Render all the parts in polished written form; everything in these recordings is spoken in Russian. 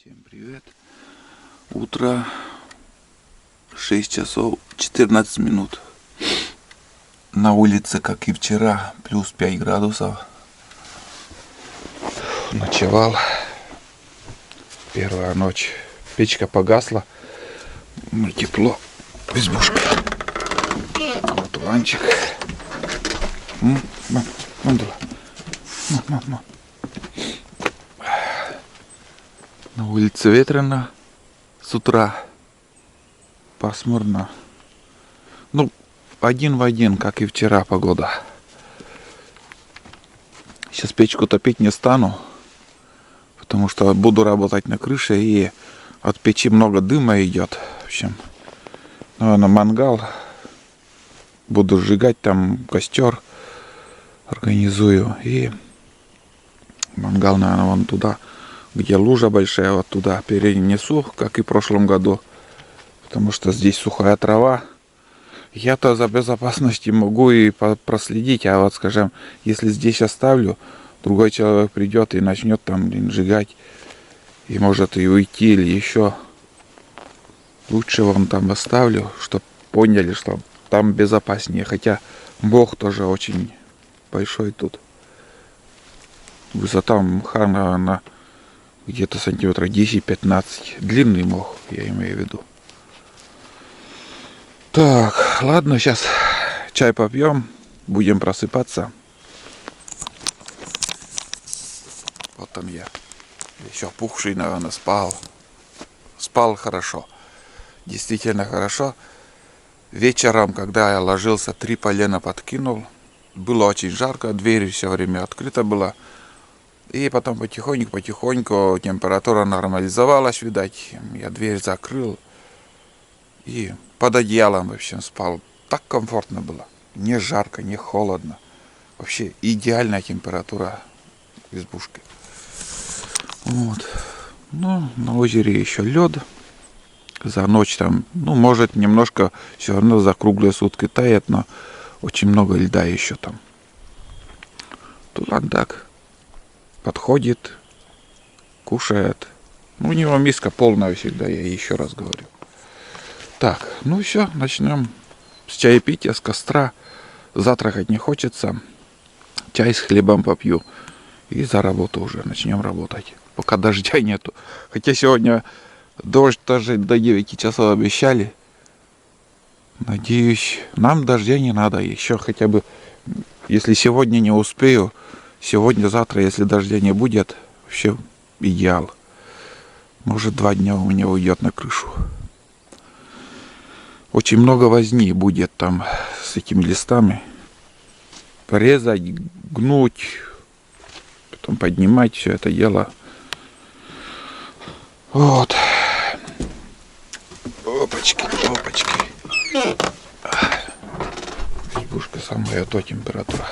Всем привет. Утро, 6 часов 14 минут. На улице, как и вчера, плюс 5 градусов. Ночевал. Первая ночь. Печка погасла. Тепло в избушке. Вот ланчик. Мам, мам. На улице ветрено с утра, пасмурно. Ну, один в один, как и вчера погода. Сейчас печку топить не стану, потому что буду работать на крыше, и от печи много дыма идет. В общем, наверное, мангал. Буду сжигать там костер, организую. И мангал, наверное, вон туда, где лужа большая, вот туда перенесу, как и в прошлом году. Потому что здесь сухая трава. Я-то за безопасностью могу и проследить, а вот, скажем, если здесь оставлю, другой человек придет и начнет там, сжигать, и может и уйти, или еще. Лучше вон там оставлю, чтобы поняли, что там безопаснее. Хотя мох тоже очень большой тут. Высота мха, наверное, где-то сантиметра 10-15. Длинный мох, я имею в виду. Так, ладно, сейчас чай попьем, будем просыпаться. Вот там я. Еще пухший, наверное, спал. Спал хорошо. Действительно хорошо. Вечером, когда я ложился, 3 полена подкинул. Было очень жарко, дверь все время открыта была. И потом потихоньку температура нормализовалась, видать. Я дверь закрыл. И под одеялом, в общем, спал. Так комфортно было. Не жарко, не холодно. Вообще идеальная температура в избушке. Вот. Ну, на озере еще лед. За ночь там, ну, может, немножко все равно за круглые сутки тает, но очень много льда еще там. Туда так подходит, кушает. Ну, у него миска полная всегда, я еще раз говорю. Так, ну все, начнем с чаепития, с костра. Завтракать не хочется. Чай с хлебом попью. И за работу уже начнем работать. Пока дождя нету. Хотя сегодня дождь тоже до 9 часов обещали. Надеюсь, нам дождя не надо. Еще хотя бы, если сегодня не успею, сегодня-завтра, если дождя не будет, вообще идеал. Может, 2 дня у меня уйдет на крышу. Очень много возни будет там с этими листами. Резать, гнуть, потом поднимать все это дело. Вот. Опачки. Избушка самая то температура.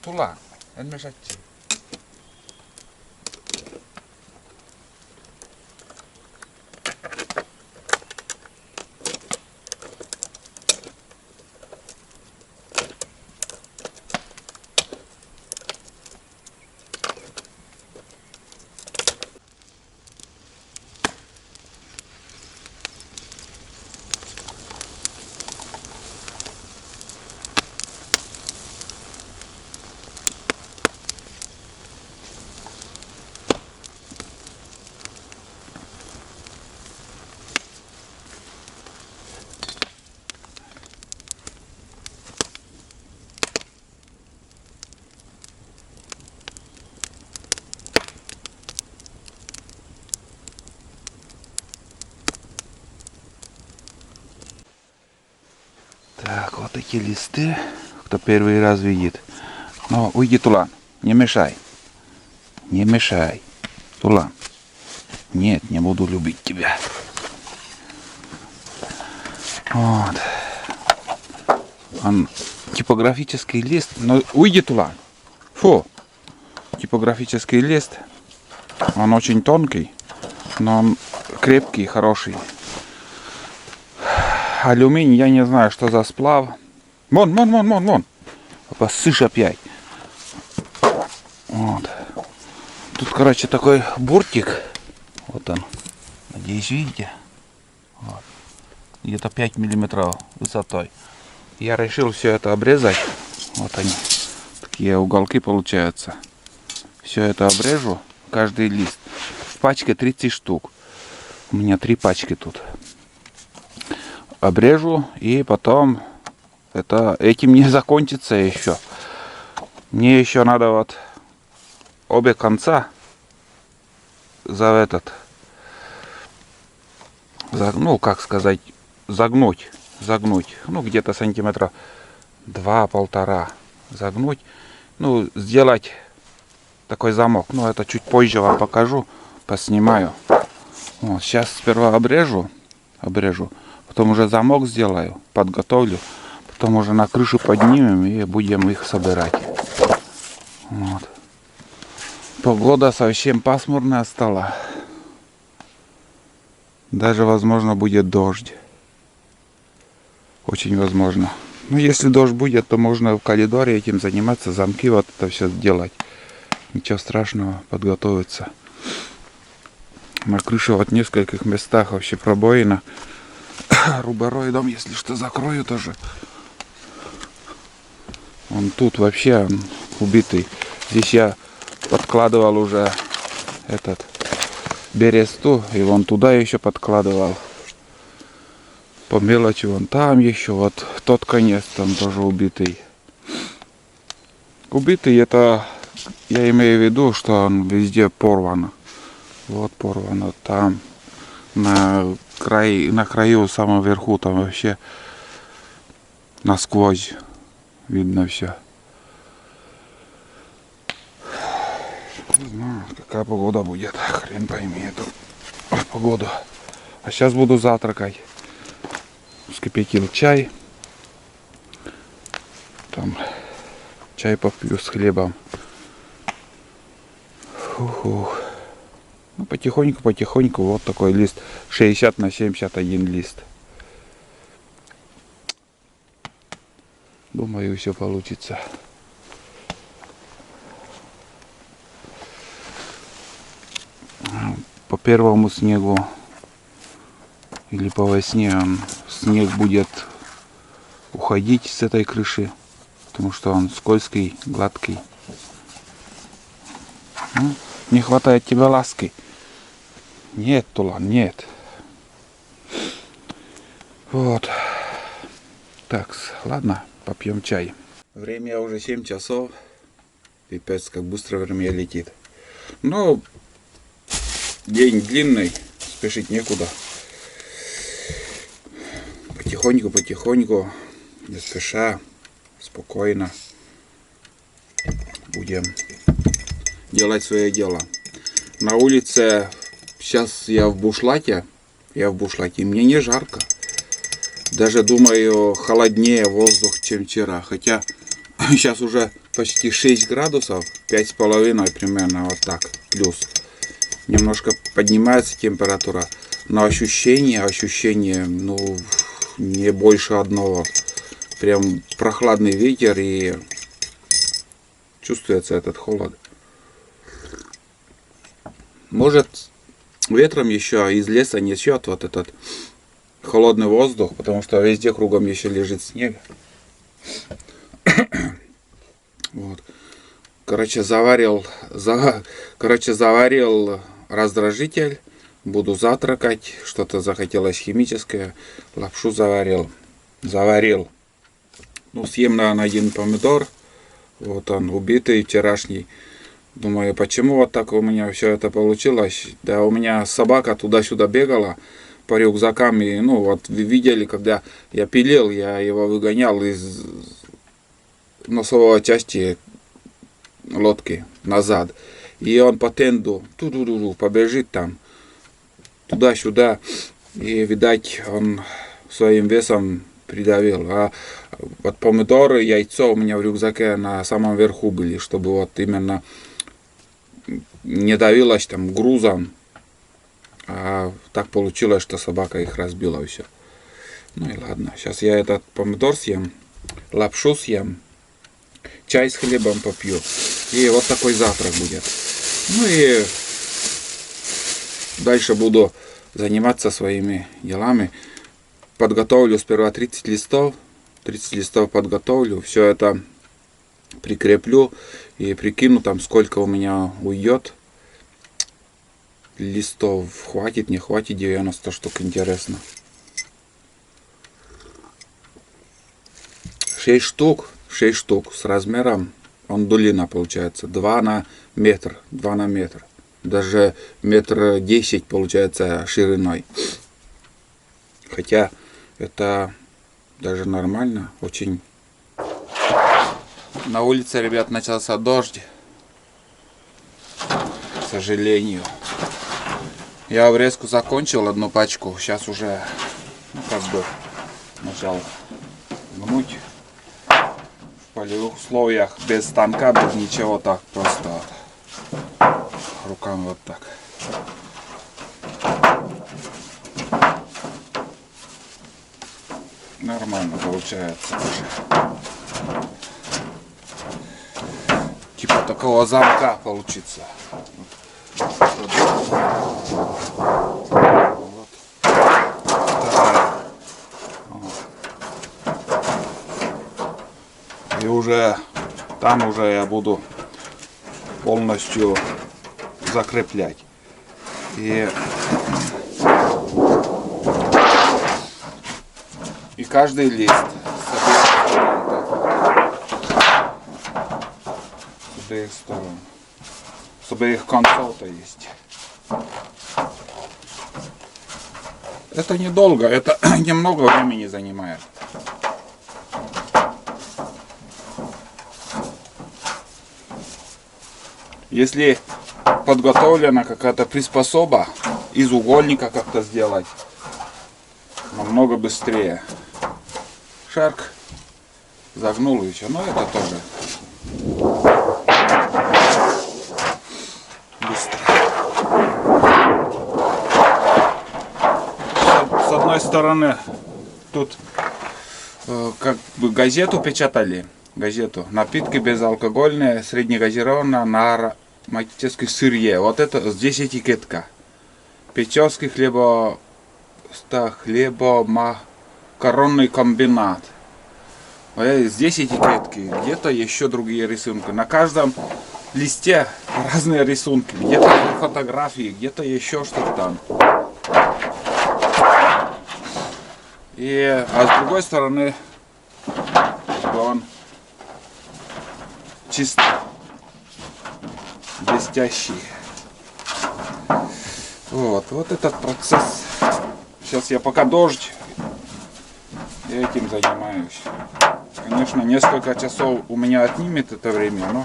Tulang, en mesätsi. Так, вот эти листы, кто первый раз видит. Но уйди, Тулан, не мешай. Не мешай. Тулан. Нет, не буду любить тебя. Вот. Он типографический лист. Но уйди, Тулан. Фу. Типографический лист. Он очень тонкий, но он крепкий, хороший. Алюминий, я не знаю, что за сплав. Вон. Посышь опять. Вот. Тут, короче, такой буртик. Вот он. Надеюсь, видите? Вот. Где-то 5 миллиметров высотой. Я решил все это обрезать. Вот они. Такие уголки получаются. Все это обрежу. Каждый лист. В пачке 30 штук. У меня 3 пачки тут. Обрежу и потом этим не закончится еще. Мне еще надо вот обе конца как сказать, загнуть, ну где-то сантиметра 2-1,5 загнуть, ну сделать такой замок. Ну это чуть позже вам покажу, поснимаю. Вот, сейчас сперва обрежу. Потом уже замок сделаю, подготовлю. Потом уже на крышу поднимем и будем их собирать. Вот. Погода совсем пасмурная стала. Даже возможно будет дождь. Очень возможно. Ну если дождь будет, то можно в коридоре этим заниматься, замки вот это все делать. Ничего страшного, подготовиться. На крыше вот в нескольких местах вообще пробоина. Рубероидом, если что, закрою тоже. Он тут вообще убитый. Здесь я подкладывал уже этот бересту, и вон туда еще подкладывал. По мелочи вон там еще, вот тот конец там тоже убитый. Убитый, это я имею в виду, что он везде порван. Вот порвано там. На краю, в самом верху, там вообще насквозь видно все. Не знаю, какая погода будет, хрен пойми эту погоду. А сейчас буду завтракать. Вскипятил чай. Там чай попью с хлебом. Фу-фу. Ну, потихоньку, вот такой лист, 60 на 71 лист. Думаю, все получится. По первому снегу или по весне снег будет уходить с этой крыши, потому что он скользкий, гладкий. Не хватает тебе ласки. Нет, Тулан, нет. Вот. Так, ладно, попьем чай. Время уже 7 часов. Пипец, как быстро время летит. Но день длинный, спешить некуда. Потихоньку, не спеша, спокойно будем делать свое дело. На улице сейчас я в бушлате, мне не жарко. Даже думаю, холоднее воздух, чем вчера. Хотя сейчас уже почти 6 градусов, 5,5 примерно, вот так, плюс. Немножко поднимается температура, но ощущение, ну, не больше одного. Прям прохладный ветер и чувствуется этот холод. Может, ветром еще из леса несет вот этот холодный воздух, потому что везде кругом еще лежит снег. Вот. Короче, заварил раздражитель. Буду завтракать. Что-то захотелось химическое. Лапшу заварил. Ну, съем, наверное, один помидор. Вот он, убитый, вчерашний. Думаю, почему вот так у меня все это получилось? Да, у меня собака туда-сюда бегала по рюкзакам. И, ну, вот вы видели, когда я пилил, я его выгонял из носовой части лодки назад. И он по тенду побежит там туда-сюда. И, видать, он своим весом придавил. А вот помидоры, яйцо у меня в рюкзаке на самом верху были, чтобы вот именно не давилось там грузом. А так получилось, что собака их разбила и все. Ну и ладно. Сейчас я этот помидор съем, лапшу съем, чай с хлебом попью. И вот такой завтрак будет. Ну и дальше буду заниматься своими делами. Подготовлю сперва 30 листов. 30 листов подготовлю. Все это прикреплю и прикину там, сколько у меня уйдет. Листов хватит, не хватит, 90 штук, интересно. 6 штук с размером, он долина получается, 2 на метр. Даже 1,10 м получается шириной. Хотя это даже нормально, очень. На улице, ребят, начался дождь. К сожалению. Я обрезку закончил, одну пачку. Сейчас уже, ну, как бы начал гнуть. В полевых условиях, без станка, без ничего, так просто вот, руками вот так. Нормально получается уже. Типа такого замка получится. Вот. И уже там уже я буду полностью закреплять. И каждый лист с обеих сторон. С обеих концов-то есть. Это недолго, это немного времени занимает. Если подготовлена какая-то приспособа, из угольника как-то сделать, намного быстрее. Шарк загнул и все, но это тоже быстро. С одной стороны тут как бы газету печатали. Газету. Напитки безалкогольные, среднегазированные на ароматическое сырье. Вот это здесь этикетка. Печорский хлебомакаронный комбинат. Здесь этикетки. Где-то еще другие рисунки. На каждом листе разные рисунки. Где-то фотографии, где-то еще что-то там. А с другой стороны он чисто, блестящий. Вот этот процесс. Сейчас я пока дождь, я этим занимаюсь. Конечно, несколько часов у меня отнимет это время, но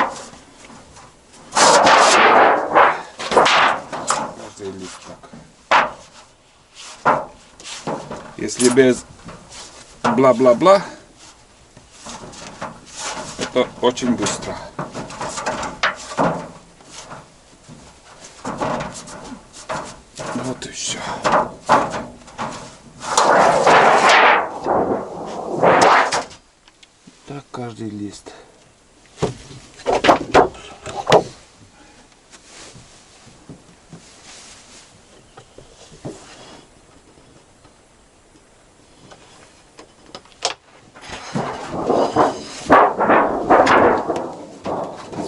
каждый лист так. Если без бла-бла-бла. Это очень быстро. Вот и все. Так каждый лист.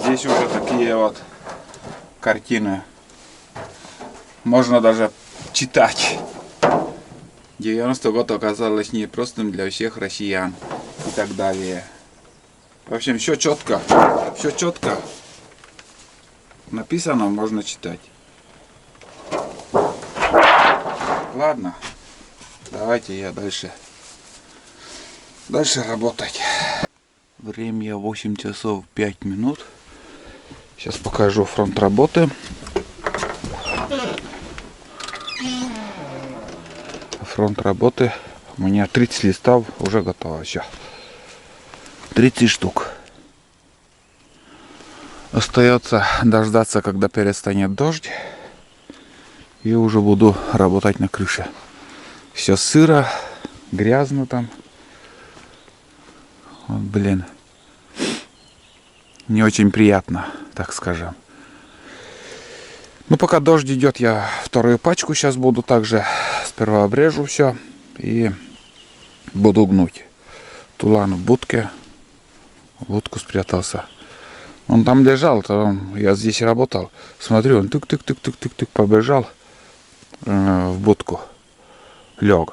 Здесь уже такие вот картины. Можно даже читать. 90 год оказалось непростым для всех россиян и так далее. В общем, все четко написано, можно читать. Ладно, давайте я дальше работать. Время 8 часов 5 минут. Сейчас покажу фронт работы. Фронт работы у меня 30 листов уже готово. Все. 30 штук. Остается дождаться, когда перестанет дождь. И уже буду работать на крыше. Все сыро, грязно там. Вот, блин. Не очень приятно, так скажем. Ну, пока дождь идет, я вторую пачку сейчас буду также. Сперва обрежу все и буду гнуть. Тулан в будке. В будку спрятался. Он там лежал, я здесь работал. Смотрю, он тык-тык-тык-тык-тык побежал в будку. Лег.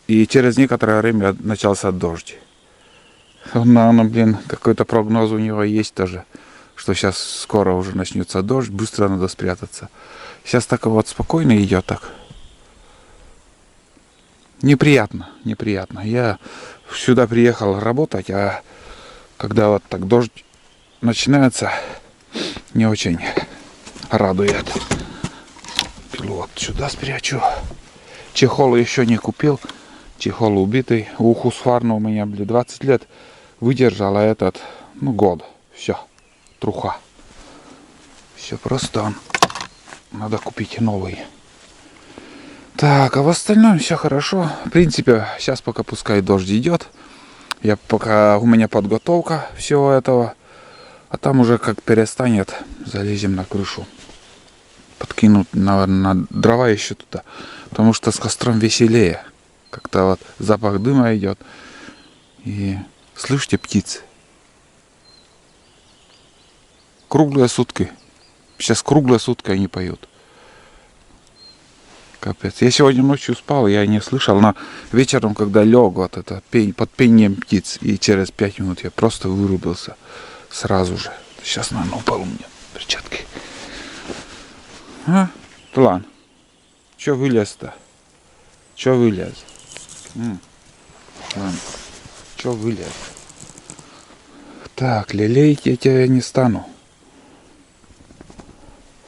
И через некоторое время начался дождь. Блин, какой-то прогноз у него есть тоже. Что сейчас скоро уже начнется дождь, быстро надо спрятаться. Сейчас так вот спокойно идет так. Неприятно. Я сюда приехал работать, а когда вот так дождь начинается, не очень радует. Пилу вот сюда спрячу. Чехол еще не купил. Чехол убитый. У Husqvarna у меня, 20 лет выдержал, а этот, год. Все. Труха. Все просто. Надо купить новый. Так, а в остальном все хорошо. В принципе, сейчас пока пускай дождь идет. Пока у меня подготовка всего этого. А там уже как перестанет, залезем на крышу. Подкинуть, наверное, дрова еще туда. Потому что с костром веселее. Как-то вот запах дыма идет. И слышите птицы? Круглые сутки. Сейчас круглые сутки они поют. Капец. Я сегодня ночью спал, я не слышал, но вечером, когда лег, вот это под пением птиц, и через 5 минут я просто вырубился. Сразу же. Сейчас, наверное, упал у меня перчатки. План. Че вылез-то? Че вылез? Ладно. Че вылез? Так, лелеять я тебя не стану.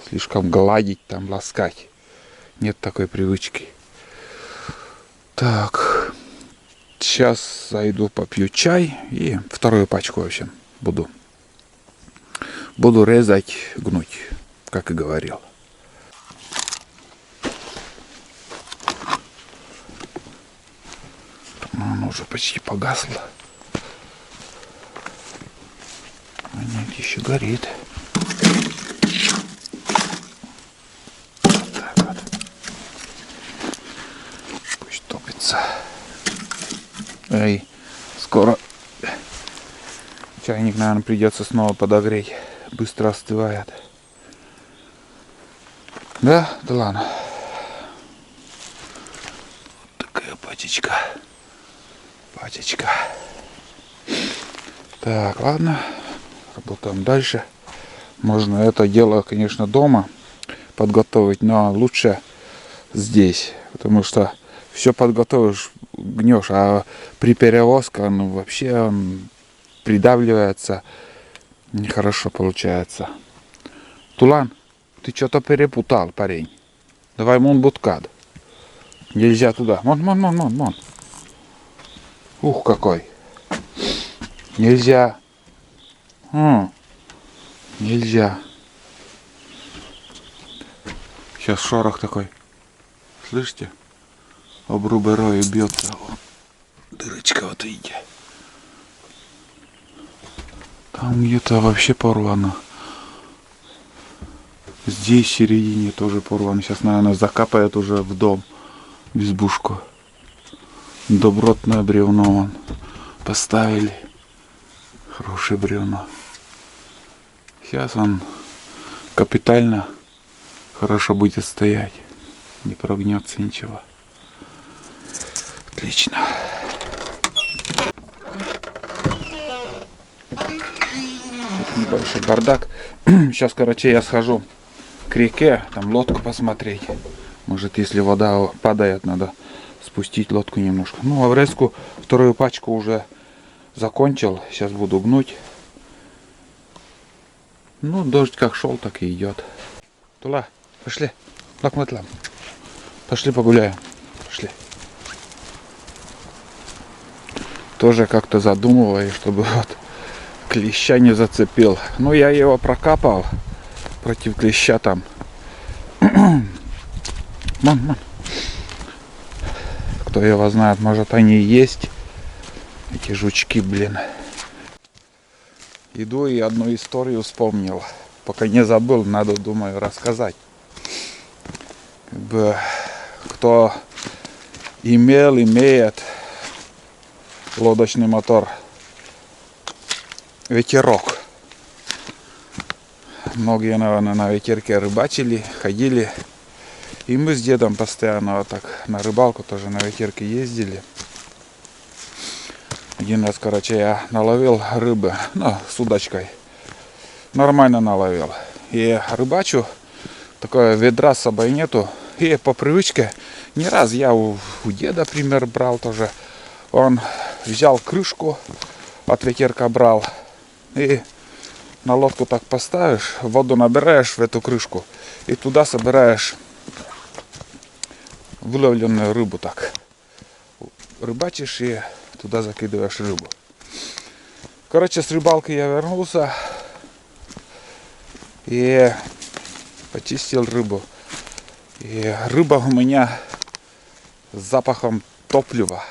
Слишком гладить, там, ласкать. Нет такой привычки. Так. Сейчас зайду, попью чай. И вторую пачку, в общем, буду резать, гнуть, как и говорил. Оно уже почти погасло. А нет, еще горит. Так вот. Пусть топится. Эй, скоро чайник, наверное, придется снова подогреть. Быстро остывает. Да? Да ладно. Вот такая пачечка. Так, ладно. Работаем дальше. Можно это дело, конечно, дома подготовить, но лучше здесь. Потому что все подготовишь, гнешь, а при перевозке вообще он придавливается. Нехорошо получается. Тулан, ты что-то перепутал, парень. Давай мон буткад. Нельзя туда. Мон. Ух, какой. Нельзя. Нельзя. Сейчас шорох такой. Слышите? Обрубы роя бьется. Дырочка, вот видите. Там где-то вообще порвано. Здесь в середине тоже порвано. Сейчас, наверное, закапает уже в дом. В избушку. Добротное бревно вон поставили. Хорошее бревно. Сейчас он капитально хорошо будет стоять. Не прогнется ничего. Отлично. Небольшой бардак. Сейчас, короче, я схожу к реке, там лодку посмотреть. Может, если вода падает, надо спустить лодку немножко. Ну, авреску вторую пачку уже закончил. Сейчас буду гнуть. Ну, дождь как шел, так и идет. Тула, пошли. Лакматлам. Пошли погуляем. Пошли. Тоже как-то задумываюсь, чтобы вот клеща не зацепил. Ну, я его прокапал против клеща там. Ман. Кто его знает, может, они и есть. Эти жучки, блин. Иду и одну историю вспомнил. Пока не забыл, надо, думаю, рассказать. Как бы, кто имеет лодочный мотор, ветерок. Многие, наверное, на ветерке рыбачили, ходили. И мы с дедом постоянно вот так на рыбалку тоже на ветерке ездили. Один раз, короче, я наловил рыбы, ну, с удочкой. Нормально наловил. И рыбачу, такое ведра с собой нету. И по привычке, не раз я у деда пример брал тоже. Он взял крышку, от ветерка брал. И на лодку так поставишь, воду набираешь в эту крышку. И туда собираешь выловленную рыбу так. Рыбачишь и туда закидываешь рыбу. Короче, с рыбалки я вернулся и почистил рыбу. И рыба у меня с запахом топлива.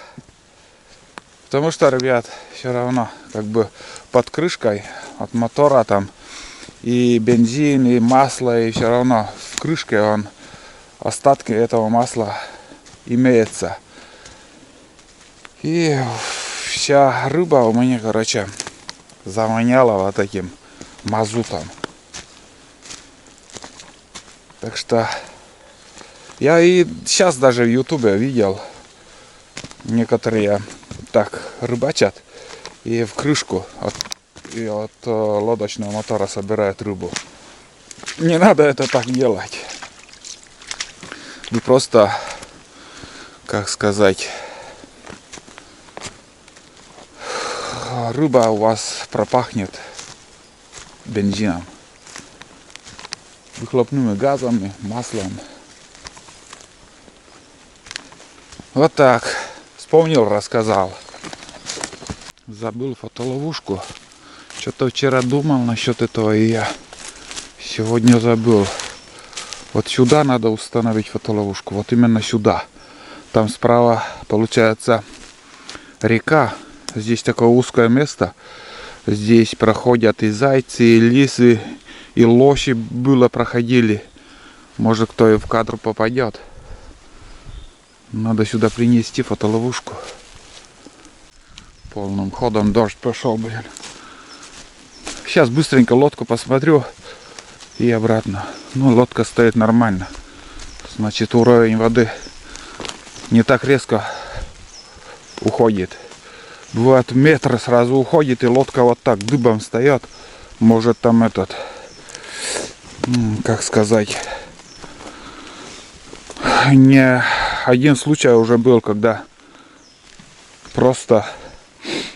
Потому что, ребят, все равно как бы под крышкой от мотора там и бензин, и масло, и все равно в крышке он остатки этого масла имеется. И вся рыба у меня, короче, завоняла вот таким мазутом. Так что я и сейчас даже в ютубе видел, некоторые так рыбачат и в крышку от лодочного мотора собирают рыбу. Не надо это так делать. Вы просто, как сказать, рыба у вас пропахнет бензином, выхлопными газами, маслом. Вот так. Вспомнил, рассказал. Забыл фотоловушку. Что-то вчера думал насчет этого, и я сегодня забыл. Вот сюда надо установить фотоловушку. Вот именно сюда. Там справа получается река. Здесь такое узкое место. Здесь проходят и зайцы, и лисы, и лошади было проходили. Может, кто и в кадр попадет. Надо сюда принести фотоловушку. Полным ходом дождь пошел, блин. Сейчас быстренько лодку посмотрю и обратно. Ну, лодка стоит нормально. Значит, уровень воды не так резко уходит. Бывает, метр сразу уходит, и лодка вот так дыбом встает. Может, там этот, как сказать, не один случай уже был, когда просто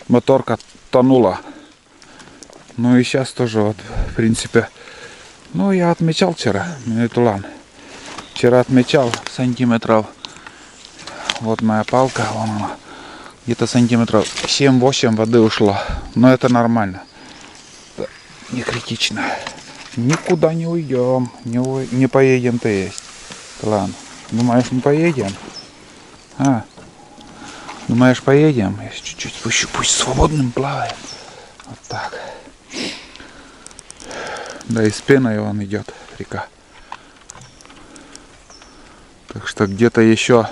моторка тонула. Ну и сейчас тоже вот, в принципе, ну я отмечал вчера, Минутулан. Вчера отмечал сантиметров. Вот моя палка, вон она, Где-то сантиметров 7-8 воды ушло. Но это нормально. Это не критично. Никуда не уйдем. Не поедем то есть. Ладно. Думаешь, не поедем? А? Думаешь, поедем? Я чуть-чуть пущу. Пусть свободным плавает. Вот так. Да и с пеной он идет, река. Так что где-то еще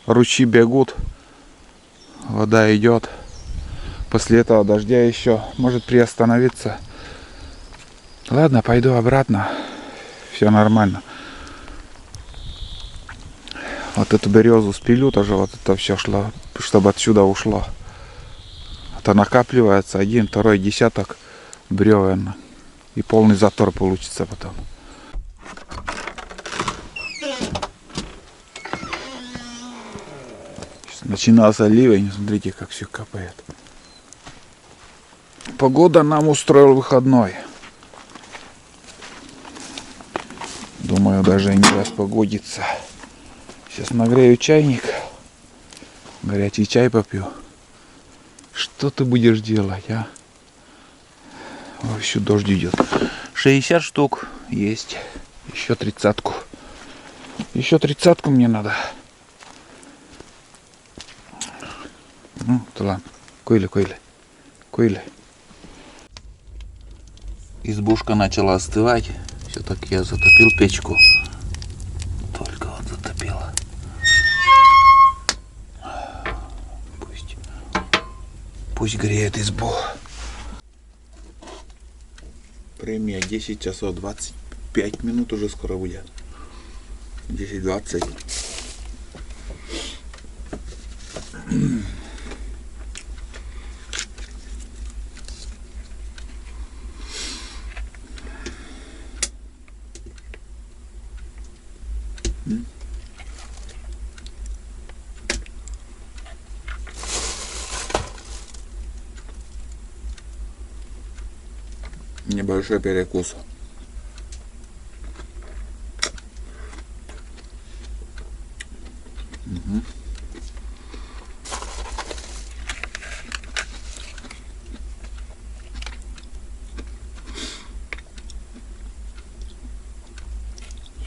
ручьи бегут. Вода идет. После этого дождя еще может приостановиться. Ладно, пойду обратно. Все нормально. Вот эту березу спилю тоже, вот это все шло, чтобы отсюда ушло. Это накапливается 1-2 десяток бревен. И полный затор получится потом. Начинался ливень, смотрите, как все капает. Погода нам устроил выходной. Думаю, даже не распогодится. Сейчас нагрею чайник. Горячий чай попью. Что ты будешь делать, а? Еще дождь идет. 60 штук есть. Еще 30-ку. Еще 30-ку мне надо. Ну, то ладно. Койли. Избушка начала остывать. Все-таки я затопил печку. Только вот затопила. Пусть греет избу. Время 10 часов 25 минут уже скоро будет. 10-20. Небольшой перекус.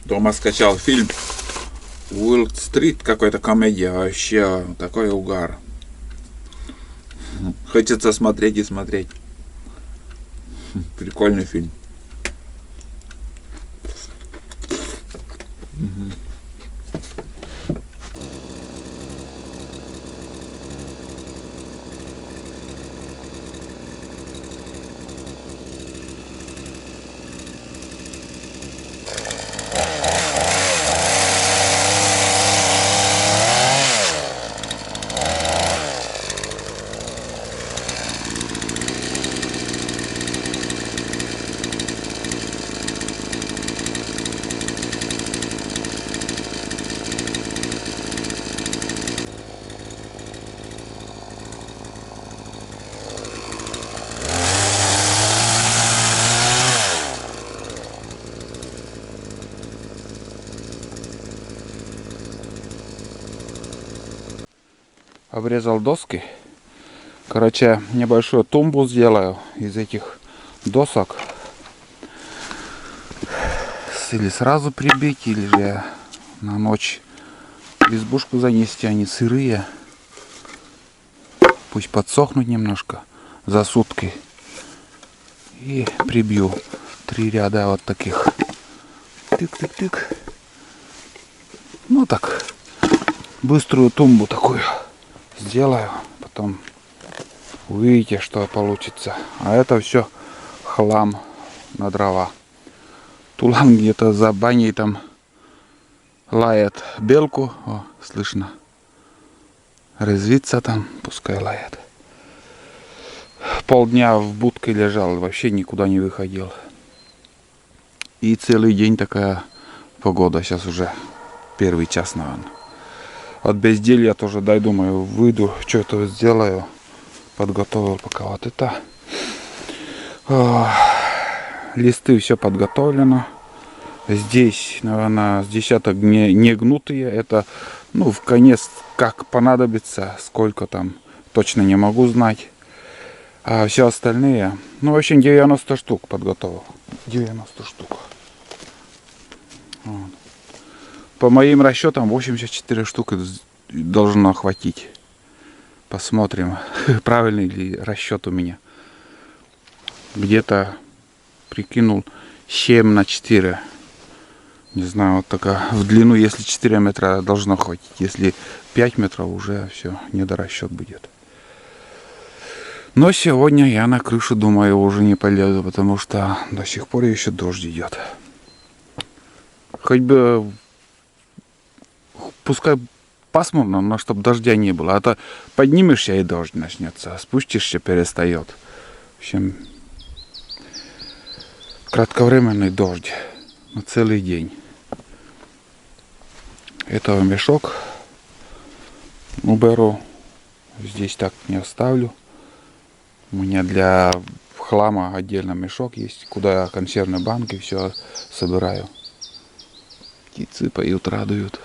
Дома скачал фильм Уилл-стрит, какой-то комедия, вообще такой угар. Хочется смотреть и смотреть. Прикольный фильм. Обрезал доски. Короче, небольшую тумбу сделаю из этих досок. Или сразу прибить, или же на ночь в избушку занести. Они сырые. Пусть подсохнут немножко за сутки. И прибью 3 ряда вот таких. Тык-тык-тык. Ну так, быструю тумбу такую сделаю. Потом увидите, что получится. А это все хлам на дрова. Тулан где-то за баней там лает белку. О, слышно. Резвится там, пускай лает. Полдня в будке лежал, вообще никуда не выходил. И целый день такая погода. Сейчас уже 1 час, наверное. От безделья тоже, дай, думаю, выйду, что-то сделаю. Подготовил пока вот это. Листы все подготовлено. Здесь, наверное, с десяток не гнутые. Это, ну, в конец, как понадобится, сколько там, точно не могу знать. А все остальные, ну, в общем, 90 штук подготовил. 90 штук. Вот. По моим расчетам 84 штуки должно хватить. Посмотрим, правильный ли расчет у меня. Где-то прикинул 7 на 4. Не знаю, вот такая в длину, если 4 метра должно хватить. Если 5 метров, уже все, недорасчет будет. Но сегодня я на крышу, думаю, уже не полезу, потому что до сих пор еще дождь идет. Хоть бы, пускай пасмурно, но чтобы дождя не было. А то поднимешься и дождь начнется, а спустишься, перестает. В общем, кратковременный дождь на целый день. Это мешок уберу. Здесь так не оставлю. У меня для хлама отдельно мешок есть, куда я консервные банки все собираю. Птицы поют, радуют.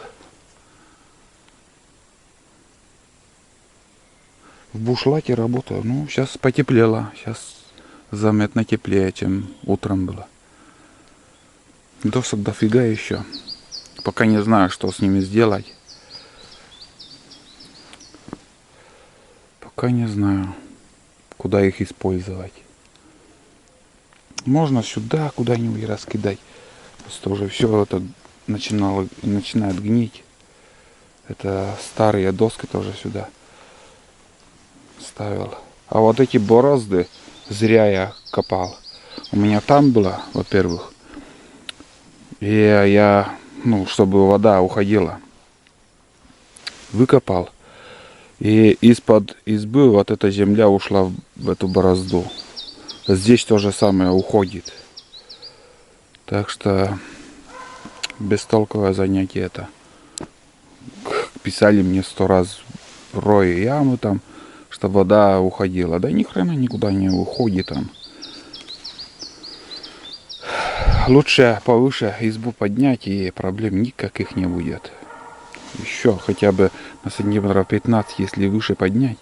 В бушлате работаю. Ну, сейчас потеплело. Сейчас заметно теплее, чем утром было. Досок дофига еще. Пока не знаю, что с ними сделать. Пока не знаю, куда их использовать. Можно сюда куда-нибудь раскидать. Просто уже все это начинает гнить. Это старые доски тоже сюда ставил. А вот эти борозды зря я копал. У меня там было, во-первых. И я, ну, чтобы вода уходила, выкопал. И из-под избы вот эта земля ушла в эту борозду. Здесь то же самое уходит. Так что бестолковое занятие это. Писали мне 100 раз рой яму там, чтобы вода уходила. Да ни хрена никуда не уходит там. Лучше повыше избу поднять, и проблем никаких не будет. Еще хотя бы на сантиметров 15, если выше поднять.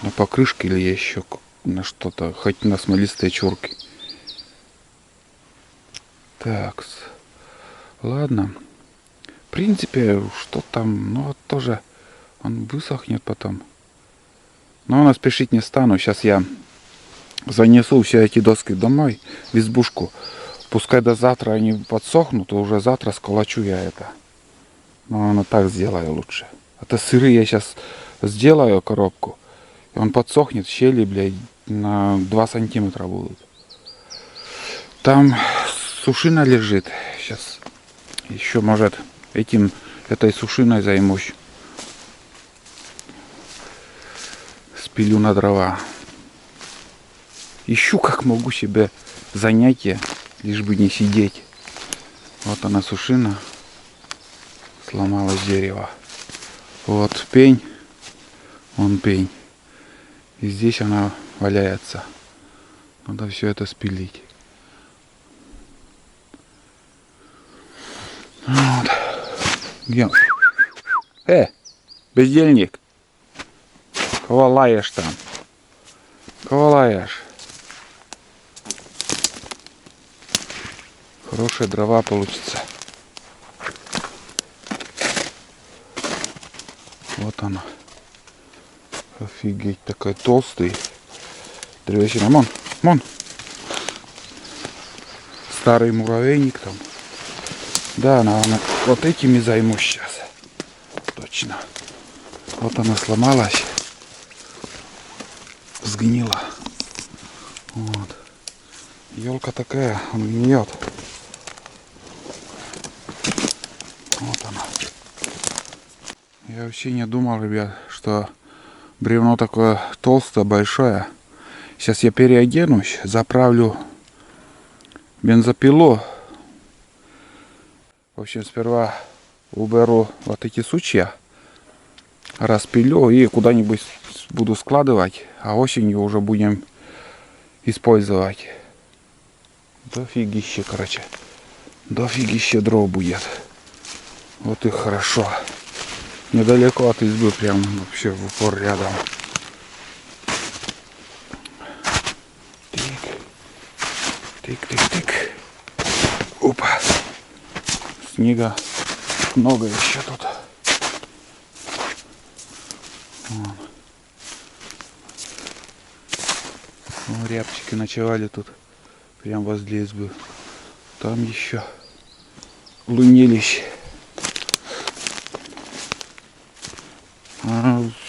На покрышке или еще на что-то, хоть на смолистые чурки. Так, ладно. В принципе, что там, ну вот тоже он высохнет потом. Но я спешить не стану. Сейчас я занесу все эти доски домой, в избушку. Пускай до завтра они подсохнут, и уже завтра сколочу я это. Но оно так сделаю лучше. А то сырые я сейчас сделаю коробку, и он подсохнет, щели, блядь, на 2 сантиметра будут. Там сушина лежит. Сейчас еще, может, этой сушиной займусь. Спилю на дрова. Ищу, как могу себе занятие, лишь бы не сидеть. Вот она сушина. Сломалось дерево. Вот пень. Вон пень. И здесь она валяется. Надо все это спилить. Вот. Где он? Бездельник. Кого лаешь там? Кого лаешь? Хорошие дрова получится. Вот она. Офигеть, такой толстый. Древесина. Мон. Старый муравейник там. Да, наверное, вот этими займусь сейчас. Точно. Вот она сломалась. Сгнила. Вот. Елка такая, он гниет. Вот она. Я вообще не думал, ребят, что бревно такое толстое, большое. Сейчас я переоденусь, заправлю бензопилу. В общем, сперва уберу вот эти сучья, распилю и куда-нибудь буду складывать, а осенью уже будем использовать. Дофигище, короче. Дофигище дров будет. Вот и хорошо. Недалеко от избы, прям вообще в упор рядом. Тык. Опа. Снега много еще тут. Вон рябчики ночевали тут. Прям возле избы. Там еще лунилище.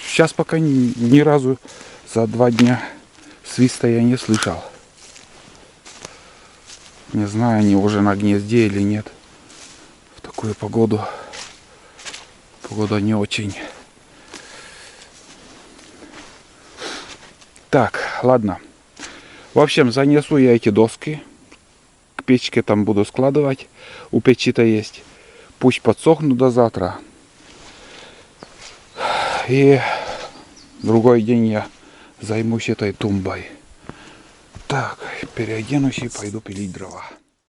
Сейчас пока ни разу за 2 дня свиста я не слышал. Не знаю, они уже на гнезде или нет. В такую погоду. Погода не очень. Так, ладно. В общем, занесу я эти доски. К печке там буду складывать. У печи-то есть. Пусть подсохнут до завтра. И другой день я займусь этой тумбой. Так, переоденусь и пойду пилить дрова.